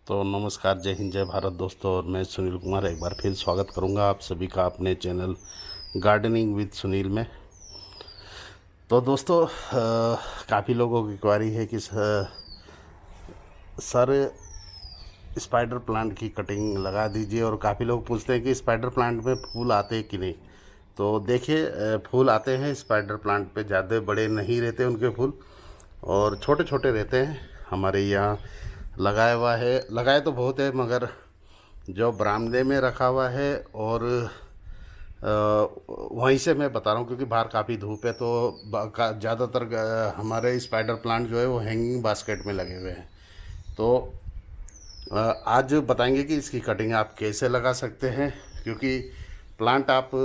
तो नमस्कार, जय हिंद, जय भारत दोस्तों। और मैं सुनील कुमार एक बार फिर स्वागत करूंगा आप सभी का अपने चैनल गार्डनिंग विद सुनील में। तो दोस्तों, काफ़ी लोगों की क्वेरी है कि सर स्पाइडर प्लांट की कटिंग लगा दीजिए, और काफ़ी लोग पूछते हैं कि स्पाइडर प्लांट में फूल आते हैं कि नहीं। तो देखिए, फूल आते हैं स्पाइडर प्लांट पे, ज़्यादा बड़े नहीं रहते उनके फूल, और छोटे छोटे रहते हैं। हमारे यहाँ लगाया हुआ है, लगाए तो बहुत है, मगर जो बरामदे में रखा हुआ है और वहीं से मैं बता रहा हूँ, क्योंकि बाहर काफ़ी धूप है। तो ज़्यादातर हमारे स्पाइडर प्लांट जो है वो हैंगिंग बास्केट में लगे हुए हैं। तो आज बताएंगे कि इसकी कटिंग आप कैसे लगा सकते हैं। क्योंकि प्लांट आप,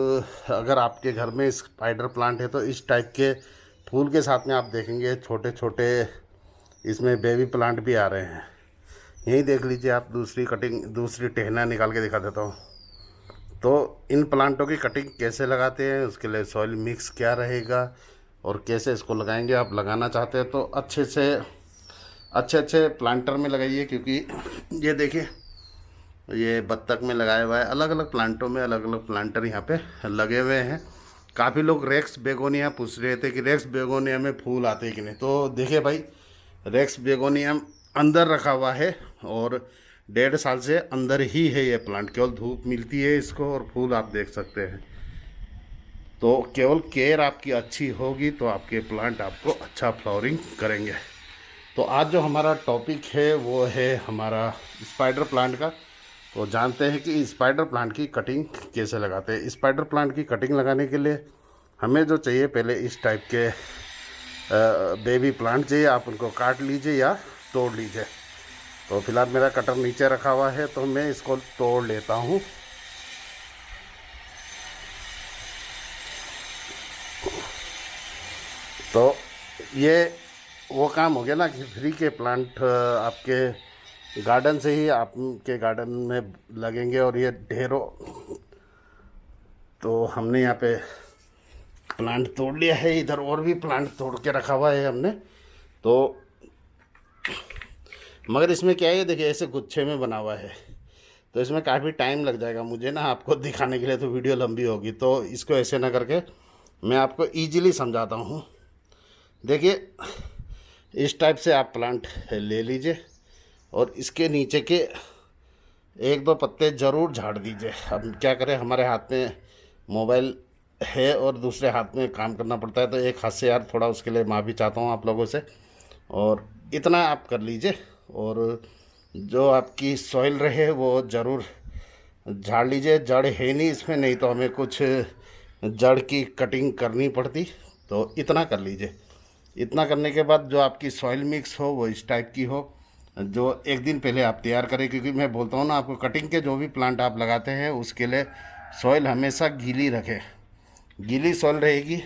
अगर आपके घर में स्पाइडर प्लांट है तो इस टाइप के फूल के साथ में आप देखेंगे छोटे छोटे इसमें बेबी प्लांट भी आ रहे हैं। यही देख लीजिए आप, दूसरी कटिंग, दूसरी टहना निकाल के दिखा देता हूँ। तो इन प्लांटों की कटिंग कैसे लगाते हैं, उसके लिए सॉइल मिक्स क्या रहेगा और कैसे इसको लगाएंगे। आप लगाना चाहते हैं तो अच्छे से अच्छे अच्छे प्लांटर में लगाइए। क्योंकि ये देखिए, ये बत्तख में लगाया हुआ है, अलग अलग प्लांटों में अलग अलग प्लांटर यहाँ पे लगे हुए हैं। काफ़ी लोग रेक्स बेगोनिया पूछ रहे थे कि रेक्स बेगोनिया में फूल आते हैं कि नहीं। तो देखिए भाई, रेक्स बेगोनिया अंदर रखा हुआ है और 1.5 साल से अंदर ही है ये प्लांट। केवल धूप मिलती है इसको और फूल आप देख सकते हैं। तो केवल केयर आपकी अच्छी होगी तो आपके प्लांट आपको अच्छा फ्लावरिंग करेंगे। तो आज जो हमारा टॉपिक है वो है हमारा स्पाइडर प्लांट का। तो जानते हैं कि स्पाइडर प्लांट की कटिंग कैसे लगाते हैं। स्पाइडर प्लांट की कटिंग लगाने के लिए हमें जो चाहिए, पहले इस टाइप के बेबी प्लांट चाहिए। आप उनको काट लीजिए या तोड़ लीजिए। तो फिलहाल मेरा कटर नीचे रखा हुआ है तो मैं इसको तोड़ लेता हूँ। तो ये वो काम हो गया ना कि फ्री के प्लांट आपके गार्डन से ही आपके गार्डन में लगेंगे। और ये ढेरों, तो हमने यहाँ पे प्लांट तोड़ लिया है, इधर और भी प्लांट तोड़ के रखा हुआ है हमने। तो मगर इसमें क्या है, ये देखिए ऐसे गुच्छे में बना हुआ है, तो इसमें काफ़ी टाइम लग जाएगा मुझे ना आपको दिखाने के लिए, तो वीडियो लंबी होगी। तो इसको ऐसे ना करके मैं आपको ईजिली समझाता हूँ। देखिए, इस टाइप से आप प्लांट ले लीजिए और इसके नीचे के एक दो पत्ते ज़रूर झाड़ दीजिए। अब क्या करें, हमारे हाथ में मोबाइल है और दूसरे हाथ में काम करना पड़ता है, तो एक हाथ से यार थोड़ा उसके लिए माफ़ी चाहता हूँ आप लोगों से। और इतना आप कर लीजिए, और जो आपकी सॉइल रहे वो ज़रूर झाड़ लीजिए। जड़ है नहीं इसमें, नहीं तो हमें कुछ जड़ की कटिंग करनी पड़ती। तो इतना कर लीजिए। इतना करने के बाद जो आपकी सॉइल मिक्स हो वो इस टाइप की हो, जो एक दिन पहले आप तैयार करें। क्योंकि मैं बोलता हूँ ना आपको, कटिंग के जो भी प्लांट आप लगाते हैं उसके लिए सॉइल हमेशा गीली रखें। गीली सॉइल रहेगी।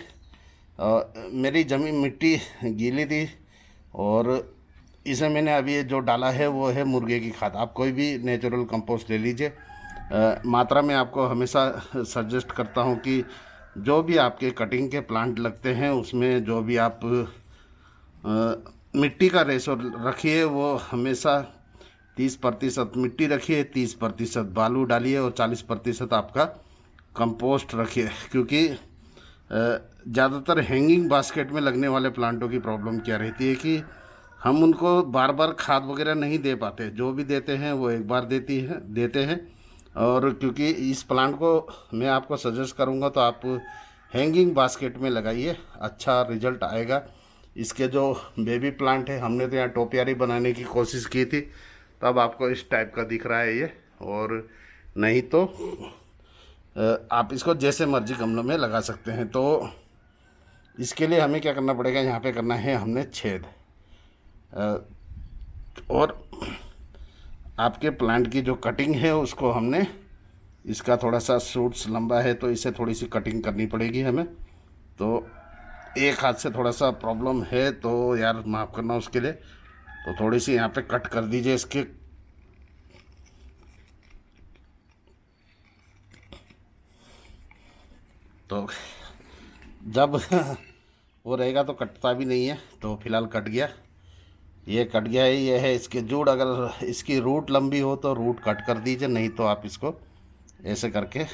मेरी ज़मीन मिट्टी गीली थी, और इसे मैंने अभी जो डाला है वो है मुर्गे की खाद। आप कोई भी नेचुरल कंपोस्ट ले लीजिए। मात्रा में आपको हमेशा सजेस्ट करता हूँ कि जो भी आपके कटिंग के प्लांट लगते हैं उसमें जो भी आप मिट्टी का रेशो रखिए, वो हमेशा 30% मिट्टी रखिए, 30% बालू डालिए और 40% आपका कंपोस्ट रखिए। क्योंकि ज़्यादातर हैंगिंग बास्केट में लगने वाले प्लांटों की प्रॉब्लम क्या रहती है कि हम उनको बार बार खाद वगैरह नहीं दे पाते। जो भी देते हैं वो एक बार देते हैं। और क्योंकि इस प्लांट को मैं आपको सजेस्ट करूंगा तो आप हैंगिंग बास्केट में लगाइए, अच्छा रिजल्ट आएगा। इसके जो बेबी प्लांट है, हमने तो यहाँ टोपियारी बनाने की कोशिश की थी, तब आपको इस टाइप का दिख रहा है ये। और नहीं तो आप इसको जैसे मर्जी गमलों में लगा सकते हैं। तो इसके लिए हमें क्या करना पड़ेगा, यहाँ पे करना है हमने छेद। और आपके प्लांट की जो कटिंग है उसको हमने, इसका थोड़ा सा सूट्स लंबा है तो इसे थोड़ी सी कटिंग करनी पड़ेगी हमें। तो एक हाथ से थोड़ा सा प्रॉब्लम है तो यार माफ़ करना उसके लिए। तो थोड़ी सी यहाँ पे कट कर दीजिए इसके। तो जब वो रहेगा तो कटता भी नहीं है, तो फिलहाल कट गया। ये कट गया है, ये है इसके जूड़। अगर इसकी रूट लंबी हो तो रूट कट कर दीजिए, नहीं तो आप इसको ऐसे करके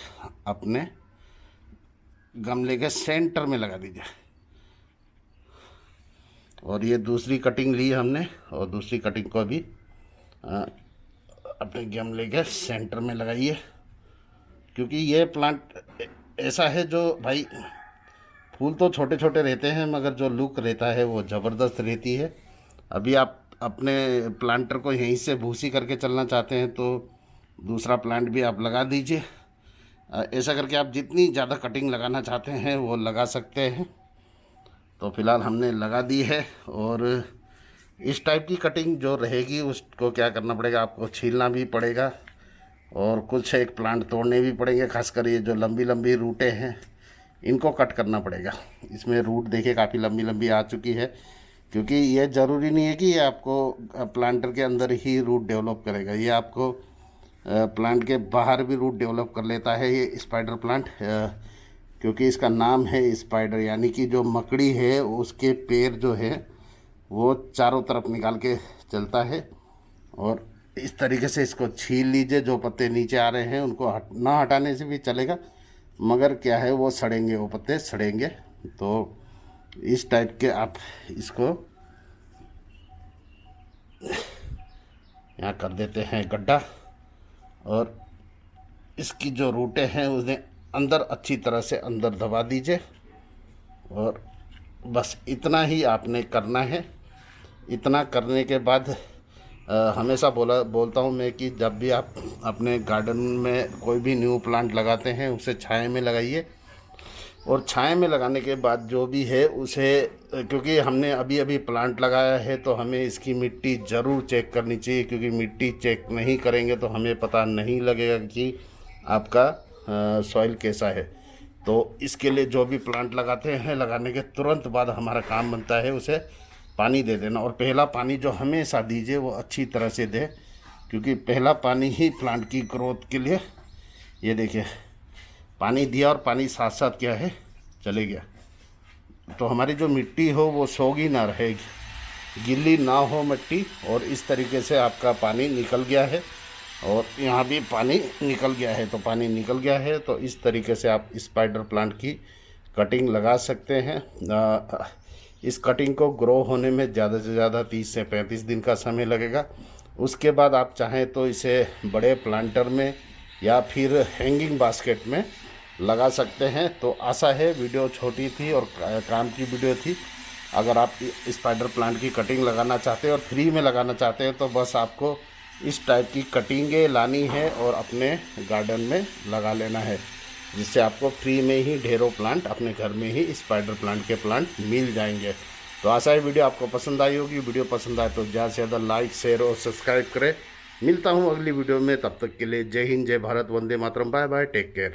अपने गमले के सेंटर में लगा दीजिए। और ये दूसरी कटिंग ली हमने, और दूसरी कटिंग को भी अपने गमले के सेंटर में लगाइए। क्योंकि ये प्लांट ऐसा है जो भाई, फूल तो छोटे छोटे रहते हैं मगर जो लुक रहता है वो ज़बरदस्त रहती है। अभी आप अपने प्लांटर को यहीं से भूसी करके चलना चाहते हैं तो दूसरा प्लांट भी आप लगा दीजिए। ऐसा करके आप जितनी ज़्यादा कटिंग लगाना चाहते हैं वो लगा सकते हैं। तो फ़िलहाल हमने लगा दी है। और इस टाइप की कटिंग जो रहेगी उसको क्या करना पड़ेगा, आपको छीलना भी पड़ेगा और कुछ एक प्लांट तोड़ने भी पड़ेंगे। खासकर ये जो लंबी लंबी रूटें हैं इनको कट करना पड़ेगा। इसमें रूट देखिए काफ़ी लंबी लंबी आ चुकी है, क्योंकि ये ज़रूरी नहीं है कि ये आपको प्लांटर के अंदर ही रूट डेवलप करेगा, ये आपको प्लांट के बाहर भी रूट डेवलप कर लेता है ये स्पाइडर प्लांट। क्योंकि इसका नाम है स्पाइडर, यानी कि जो मकड़ी है उसके पैर जो है वो चारों तरफ निकाल के चलता है। और इस तरीके से इसको छील लीजिए। जो पत्ते नीचे आ रहे हैं उनको ना हटाने से भी चलेगा, मगर क्या है वो सड़ेंगे, वो पत्ते सड़ेंगे। तो इस टाइप के आप इसको यहाँ कर देते हैं गड्ढा, और इसकी जो रूटें हैं उन्हें अंदर अच्छी तरह से अंदर दबा दीजिए। और बस इतना ही आपने करना है। इतना करने के बाद हमेशा बोलता हूँ मैं कि जब भी आप अपने गार्डन में कोई भी न्यू प्लांट लगाते हैं उसे छाया में लगाइए। और छाया में लगाने के बाद जो भी है उसे, क्योंकि हमने अभी अभी प्लांट लगाया है तो हमें इसकी मिट्टी ज़रूर चेक करनी चाहिए। क्योंकि मिट्टी चेक नहीं करेंगे तो हमें पता नहीं लगेगा कि आपका सॉइल कैसा है। तो इसके लिए जो भी प्लांट लगाते हैं, लगाने के तुरंत बाद हमारा काम बनता है उसे पानी दे देना। और पहला पानी जो हमेशा दीजिए वो अच्छी तरह से दे, क्योंकि पहला पानी ही प्लांट की ग्रोथ के लिए। ये देखिए पानी दिया और पानी साथ साथ क्या है चले गया, तो हमारी जो मिट्टी हो वो सोगी ना रहेगी, गिल्ली ना हो मिट्टी। और इस तरीके से आपका पानी निकल गया है, और यहाँ भी पानी निकल गया है। तो पानी निकल गया है तो इस तरीके से आप स्पाइडर प्लांट की कटिंग लगा सकते हैं। इस कटिंग को ग्रो होने में ज़्यादा से ज़्यादा 30 से 35 दिन का समय लगेगा। उसके बाद आप चाहें तो इसे बड़े प्लांटर में या फिर हैंगिंग बास्केट में लगा सकते हैं। तो आशा है वीडियो छोटी थी और काम की वीडियो थी। अगर आप स्पाइडर प्लांट की कटिंग लगाना चाहते हैं और फ्री में लगाना चाहते हैं तो बस आपको इस टाइप की कटिंगें लानी है और अपने गार्डन में लगा लेना है, जिससे आपको फ्री में ही ढेरों प्लांट अपने घर में ही स्पाइडर प्लांट के प्लांट मिल जाएंगे। तो आशा है वीडियो आपको पसंद आई होगी। वीडियो पसंद आए तो ज़्यादा से ज़्यादा लाइक, शेयर और सब्सक्राइब करें। मिलता हूँ अगली वीडियो में, तब तक के लिए जय हिंद, जय Bharat, Vande Mataram, bye bye, take care.